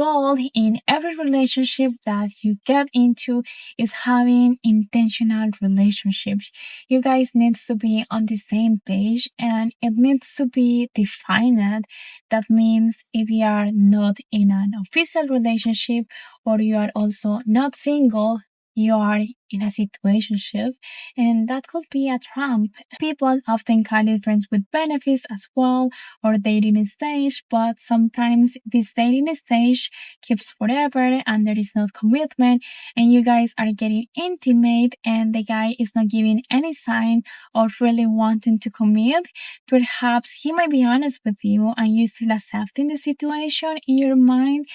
goal in every relationship that you get into is having intentional relationships. You guys needs to be on the same page and it needs to be defined. That means if you are not in an official relationship or you are also not single, you are in a situationship, and that could be a trap. People often call it friends with benefits as well, or dating stage, but sometimes this dating stage keeps forever and there is no commitment, and you guys are getting intimate and the guy is not giving any sign of really wanting to commit. Perhaps he might be honest with you and you still accepting the situation in your mind,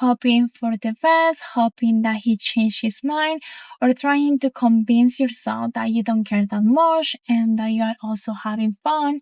hoping for the best, hoping that he changed his mind, or trying to convince yourself that you don't care that much and that you are also having fun.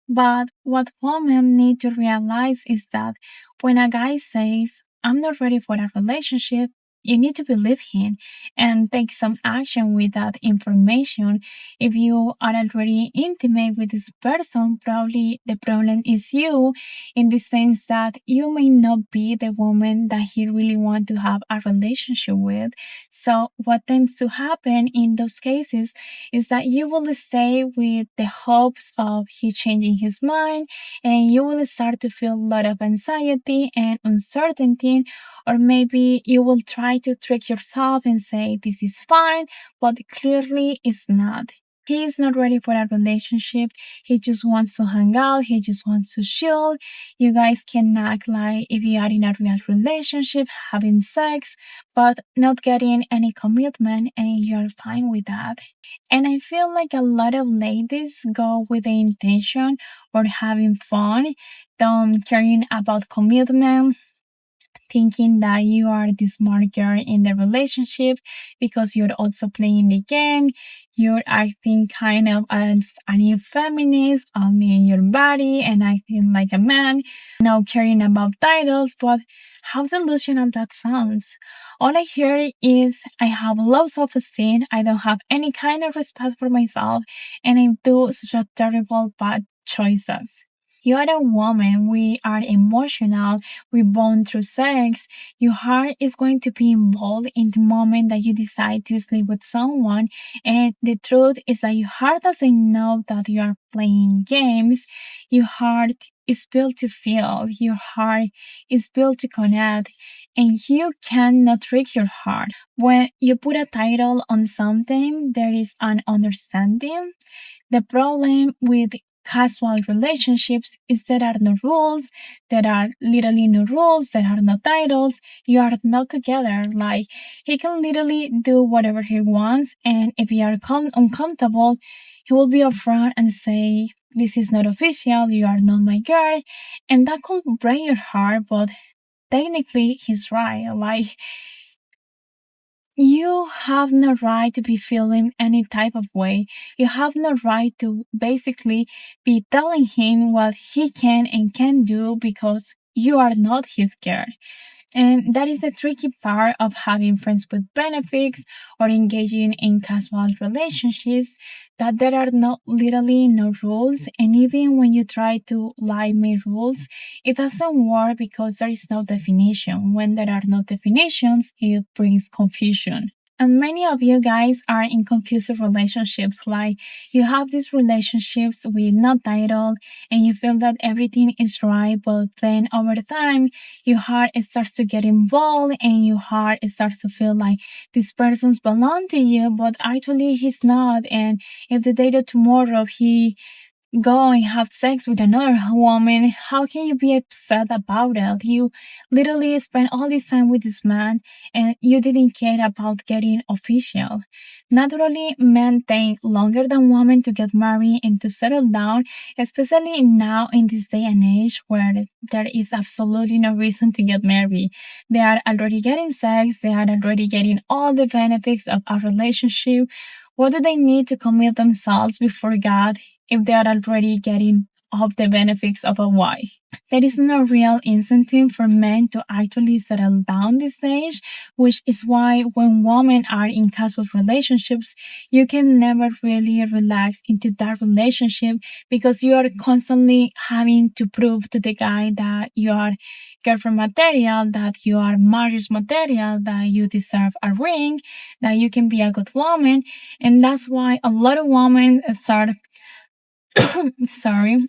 But what women need to realize is that when a guy says, I'm not ready for a relationship, you need to believe him and take some action with that information. If you are already intimate with this person, probably the problem is you, in the sense that you may not be the woman that he really wants to have a relationship with. So what tends to happen in those cases is that you will stay with the hopes of he changing his mind, and you will start to feel a lot of anxiety and uncertainty. Or maybe you will try to trick yourself and say this is fine, but clearly it's not. He is not ready for a relationship. He just wants to hang out. He just wants to chill. You guys can act like if you are in a real relationship, having sex, but not getting any commitment, and you're fine with that. And I feel like a lot of ladies go with the intention or having fun, don't caring about commitment, thinking that you are the smart girl in the relationship because you're also playing the game. You're acting kind of as a new feminist, owning your body and acting like a man, no caring about titles. But how delusional that sounds. All I hear is I have low self-esteem, I don't have any kind of respect for myself, and I do such a terrible bad choices. You are a woman, we are emotional, we bond through sex. Your heart is going to be involved in the moment that you decide to sleep with someone. And the truth is that your heart doesn't know that you are playing games. Your heart is built to feel. Your heart is built to connect. And you cannot trick your heart. When you put a title on something, there is an understanding. The problem with casual relationships is there are no rules, there are literally no rules, there are no titles, you are not together. Like, he can literally do whatever he wants, and if you are uncomfortable, he will be upfront and say, this is not official, you are not my girl, and that could break your heart, but technically he's right. Like, you have no right to be feeling any type of way. You have no right to basically be telling him what he can and can't do because you are not his girl. And that is the tricky part of having friends with benefits or engaging in casual relationships, that there are literally no rules. And even when you try to make rules, it doesn't work because there is no definition. When there are no definitions, it brings confusion. And many of you guys are in confusing relationships. Like, you have these relationships with no title and you feel that everything is right, but then over time, your heart starts to get involved and your heart starts to feel like this person's belong to you, but actually he's not. And if the day that tomorrow he go and have sex with another woman, how can you be upset about it? You literally spent all this time with this man and you didn't care about getting official. Naturally, men take longer than women to get married and to settle down, especially now in this day and age where there is absolutely no reason to get married. They are already getting sex, they are already getting all the benefits of a relationship. What do they need to commit themselves before God if they are already getting of the benefits of a wife. There is no real incentive for men to actually settle down this stage, which is why when women are in casual relationships, you can never really relax into that relationship because you are constantly having to prove to the guy that you are girlfriend material, that you are marriage material, that you deserve a ring, that you can be a good woman. And that's why a lot of women start, sorry,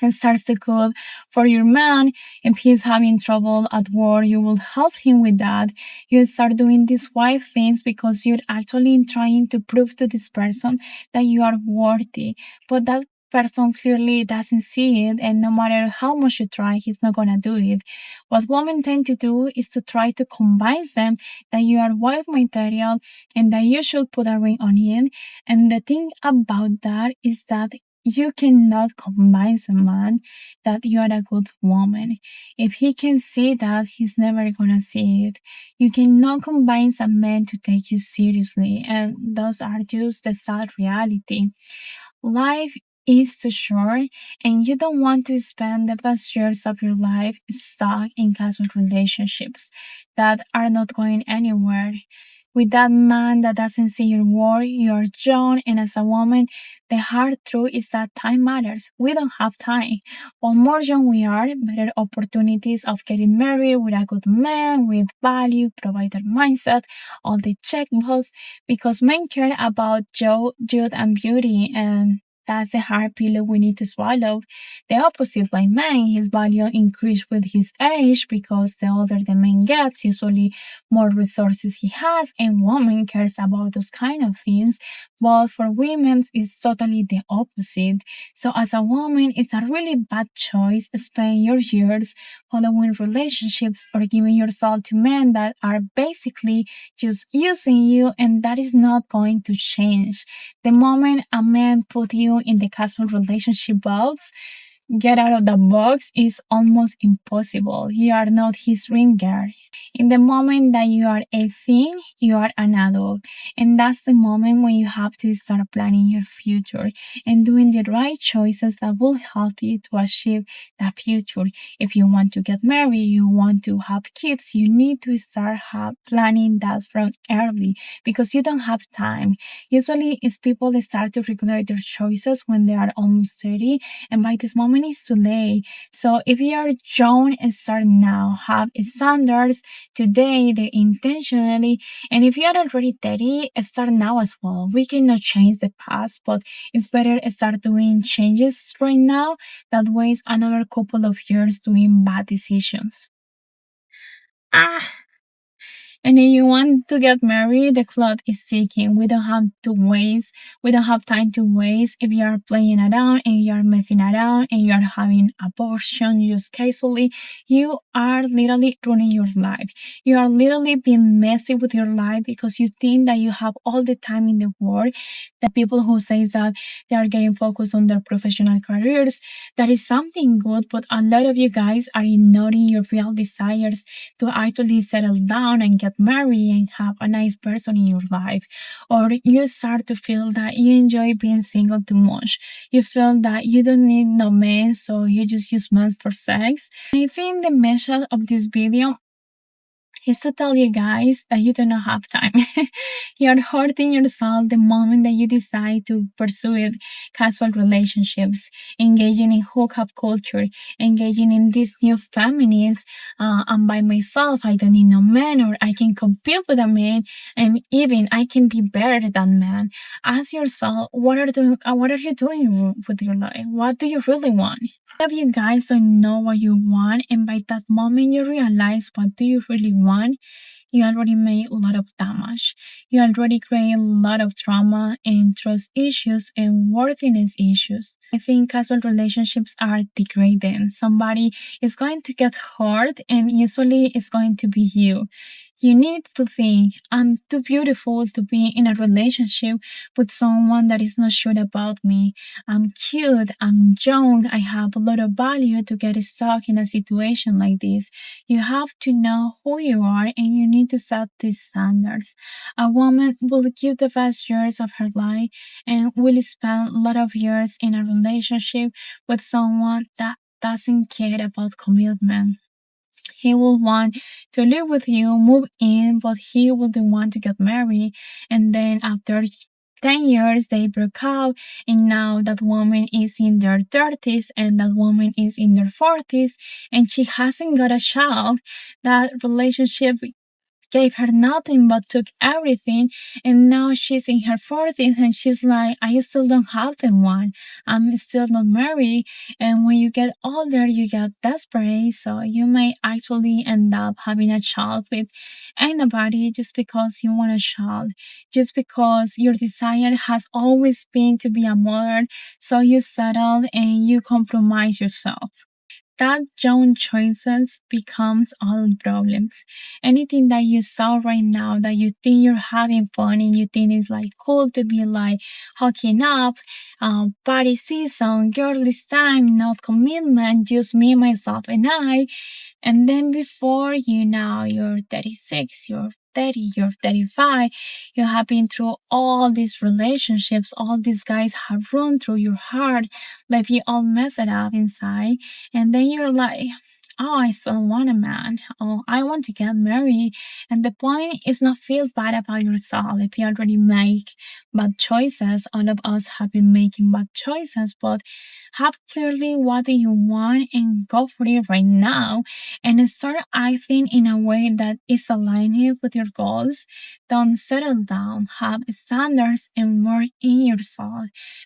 and starts to cook for your man. If he's having trouble at work, you will help him with that. You start doing these wife things because you're actually trying to prove to this person that you are worthy. But that person clearly doesn't see it, and no matter how much you try, he's not gonna do it. What women tend to do is to try to convince them that you are wife material and that you should put a ring on it. And the thing about that is that you cannot convince a man that you are a good woman. If he can see that, he's never gonna see it. You cannot convince a man to take you seriously, and those are just the sad reality. Life is too short, and you don't want to spend the best years of your life stuck in casual relationships that are not going anywhere. With that man that doesn't see your worth, you are young, and as a woman, the hard truth is that time matters. We don't have time. While more young we are, better opportunities of getting married with a good man, with value, provider mindset, all the checkbox, because men care about youth and beauty, and that's the hard pill we need to swallow. The opposite by man, his value increases with his age because the older the man gets, usually more resources he has, and women cares about those kind of things. But for women, it's totally the opposite. So as a woman, it's a really bad choice to spend your years following relationships or giving yourself to men that are basically just using you, and that is not going to change. The moment a man put you in the casual relationship box, get out of the box is almost impossible. You are not his ring girl. In the moment that you are 18, you are an adult. And that's the moment when you have to start planning your future and doing the right choices that will help you to achieve that future. If you want to get married, you want to have kids, you need to start planning that from early because you don't have time. Usually, it's people that start to regret their choices when they are almost 30, and by this moment, it's too late. So if you are young and start now, have standards today, they intentionally, and if you are already 30, start now as well. We cannot change the past, but it's better start doing changes right now than waste another couple of years doing bad decisions. And if you want to get married, the clock is ticking. We don't have to waste. We don't have time to waste. If you are playing around and you are messing around and you are having abortion just casually, you are literally ruining your life. You are literally being messy with your life because you think that you have all the time in the world. The people who say that they are getting focused on their professional careers, that is something good, but a lot of you guys are ignoring your real desires to actually settle down and get married and have a nice person in your life. Or you start to feel that you enjoy being single too much. You feel that you don't need no man, so you just use men for sex. I think the message of this video is to tell you guys that you do not have time. You're hurting yourself the moment that you decide to pursue it, casual relationships, engaging in hookup culture, engaging in this new feminist, I'm by myself, I don't need no man, or I can compete with a man, and even I can be better than man. Ask yourself, what are you doing with your life? What do you really want? Of you guys don't know what you want, and by that moment you realize what do you really want, you already made a lot of damage. You already created a lot of trauma and trust issues and worthiness issues. I think casual relationships are degrading. Somebody is going to get hurt, and usually it's going to be you. You need to think, I'm too beautiful to be in a relationship with someone that is not sure about me. I'm cute, I'm young, I have a lot of value to get stuck in a situation like this. You have to know who you are, and you need need to set these standards. A woman will give the best years of her life and will spend a lot of years in a relationship with someone that doesn't care about commitment. He will want to live with you, move in, but he wouldn't want to get married. And then after 10 years, they broke up, and now that woman is in their 30s and that woman is in their 40s, and she hasn't got a child. That relationship gave her nothing but took everything, and now she's in her 40s and she's like, I still don't have the one. I'm still not married. And when you get older, you get desperate, so you may actually end up having a child with anybody just because you want a child, just because your desire has always been to be a mother, so you settle and you compromise yourself. That young choices becomes all problems. Anything that you saw right now that you think you're having fun and you think is like cool to be like hooking up, party season, girlies time, not commitment, just me, myself, and I. And then before you know, you're 36, you're 30, you're 35, you have been through all these relationships, all these guys have run through your heart, left you all messed up inside, and then you're like, oh, I still want a man. Oh, I want to get married. And the point is not feel bad about yourself if you already make bad choices. All of us have been making bad choices, but have clearly what do you want and go for it right now. And start acting in a way that is aligned with your goals. Don't settle down. Have standards and work in yourself.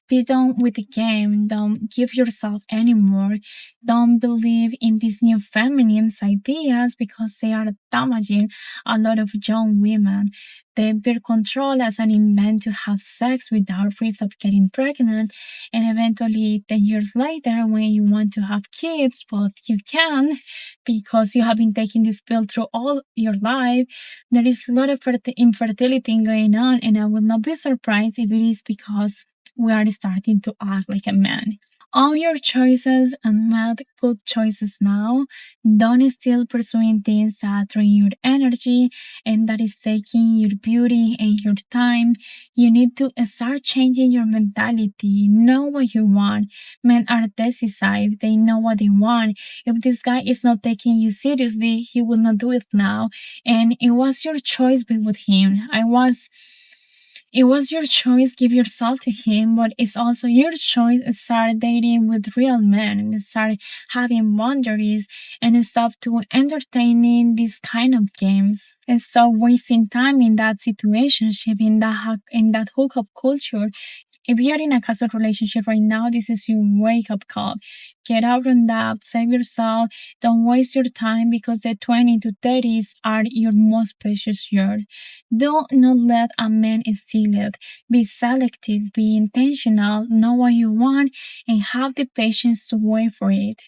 Be done with the game. Don't give yourself anymore. Don't believe in these new feminine ideas because they are damaging a lot of young women. They birth control as an invent to have sex without risk of getting pregnant, and eventually 10 years later when you want to have kids but you can because you have been taking this pill through all your life, there is a lot of infertility going on, and I will not be surprised if it is because we are starting to act like a man. Own your choices and make good choices now. Don't still pursuing things that drain your energy and that is taking your beauty and your time. You need to start changing your mentality. Know what you want. Men are decisive. They know what they want. If this guy is not taking you seriously, he will not do it now. And it was your choice be with him. It was your choice, give yourself to him, but it's also your choice to start dating with real men and start having boundaries and stop to entertaining these kind of games and stop wasting time in that situationship, in that hookup culture. If you're in a casual relationship right now, this is your wake up call. Get out on that, save yourself, don't waste your time because the 20 to 30s are your most precious years. Do not let a man steal it. Be selective, be intentional, know what you want, and have the patience to wait for it.